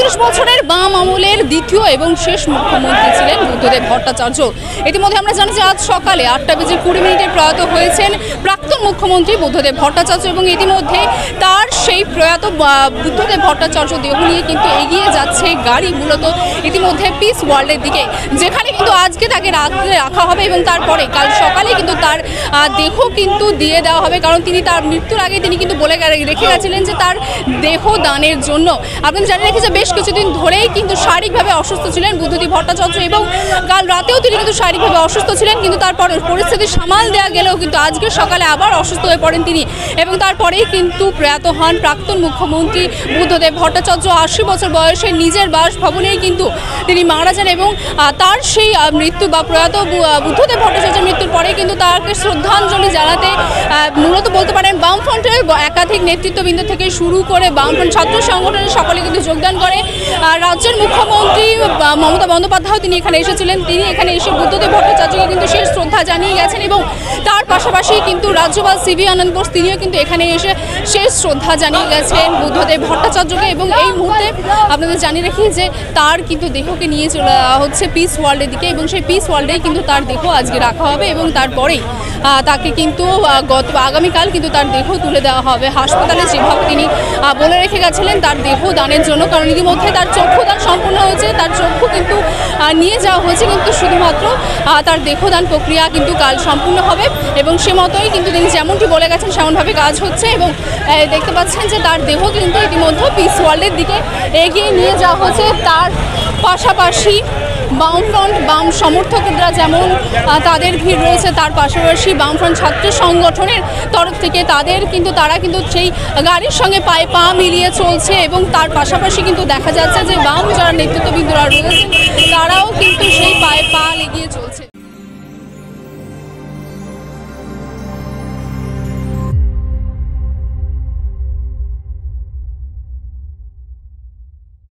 ২৫ বছরের বাম আমলের দ্বিতীয় এবং শেষ মুখ্যমন্ত্রী ছিলেন বুদ্ধদেব ভট্টাচার্য। ইতিমধ্যে আমরা জানি যে আজ সকালে 8:20 প্রয়াত হয়েছেন প্রাক্তন মুখ্যমন্ত্রী বুদ্ধদেব ভট্টাচার্য এবং ইতিমধ্যে তার সেই প্রয়াত বুদ্ধদেব ভট্টাচার্য দেহ নিয়ে কিন্তু এগিয়ে যাচ্ছে গাড়ি মূলত ইতিমধ্যে পিস ওয়ার্ল্ডের দিকে, যেখানে কিন্তু আজকে তাকে রাখা হবে এবং তারপরে কাল সকালে কিন্তু তার দেহ কিন্তু দিয়ে দেওয়া হবে। কারণ তিনি তার মৃত্যুর আগে তিনি কিন্তু বলে রেখে গেছিলেন যে তার দেহ দানের জন্য। আপনি জানি রাখি যে বেশ কিছুদিন ধরেই কিন্তু শারীরিকভাবে অসুস্থ ছিলেন বুদ্ধদেব ভট্টাচার্য এবং কাল রাতেও তিনি কিন্তু শারীরিকভাবে অসুস্থ ছিলেন, কিন্তু তারপর পরিস্থিতি সামাল দেওয়া গেলেও কিন্তু আজকে সকালে আবার অসুস্থ হয়ে পড়েন তিনি এবং তারপরেই কিন্তু প্রয়াত হন প্রাক্তন মুখ্যমন্ত্রী বুদ্ধদেব ভট্টাচার্য। 80 বছর বয়সে নিজের বাসভবনেই কিন্তু তিনি মারা যান এবং তার সেই মৃত্যু বা প্রয়াত বুদ্ধদেব ভট্টাচার্যের মৃত্যুর পরে কিন্তু তাকে শ্রদ্ধাঞ্জলি জানাতে মূলত বলতে পারেন বামফ্রন্টের একাধিক নেতৃত্ববৃন্দ থেকে শুরু করে বামফ্রন্ট ছাত্র সংগঠনের সকলে কিন্তু যোগদান করে। রাজ্যের মুখ্যমন্ত্রী মমতা বন্দ্যোপাধ্যায় তিনি এখানে এসেছিলেন, তিনি এখানে এসে বুদ্ধদেব ভট্টাচার্যকে কিন্তু শেষ শ্রদ্ধা জানিয়ে গেছেন এবং তার পাশাপাশি কিন্তু রাজ্যপাল সিভি আনন্দ বোস তিনিও কিন্তু এখানে এসে শেষ শ্রদ্ধা জানিয়ে গেছেন বুদ্ধদেব ভট্টাচার্যকে। এবং এই মুহূর্তে আপনাদের জানিয়ে রাখি যে তার কিন্তু দেহকে নিয়ে চলে হচ্ছে পিস ওয়ার্ল্ডের দিকে এবং সেই পিস ওয়ার্ল্ডেই কিন্তু তার দেহ আজকে রাখা হবে এবং তারপরেই তাকে কিন্তু আগামীকাল কিন্তু তার দেহ তুলে দেওয়া হবে হাসপাতালে, যেভাবে তিনি বলে রেখে গেছিলেন তার দেহ দানের জন্য। কারণ ইতিমধ্যে তার চক্ষুদান সম্পূর্ণ হয়েছে, তার চক্ষু কিন্তু নিয়ে যাওয়া হয়েছে, কিন্তু শুধুমাত্র তার দেহদান প্রক্রিয়া কিন্তু কাল সম্পূর্ণ হবে এবং সে মতোই কিন্তু তিনি যেমনটি বলে গেছেন সেমনভাবে কাজ হচ্ছে এবং দেখতে পাচ্ছেন যে তার দেহ কিন্তু ইতিমধ্যে পিস ওয়ার্ল্ডের দিকে এগিয়ে নিয়ে যাওয়া হচ্ছে। তার পাশাপাশি বামফ্রন্ট বাম সমর্থকরা যেমন তাদের ভিড় রয়েছে, তার পাশাপাশি বামফ্রন্ট ছাত্র সংগঠনের তরফ থেকে তারা কিন্তু সেই গাড়ির সঙ্গে পায়ে পা মিলিয়ে চলছে এবং তার পাশাপাশি কিন্তু দেখা যাচ্ছে যে বাম যারা নেতৃত্ববৃন্দরা রয়েছেন তারা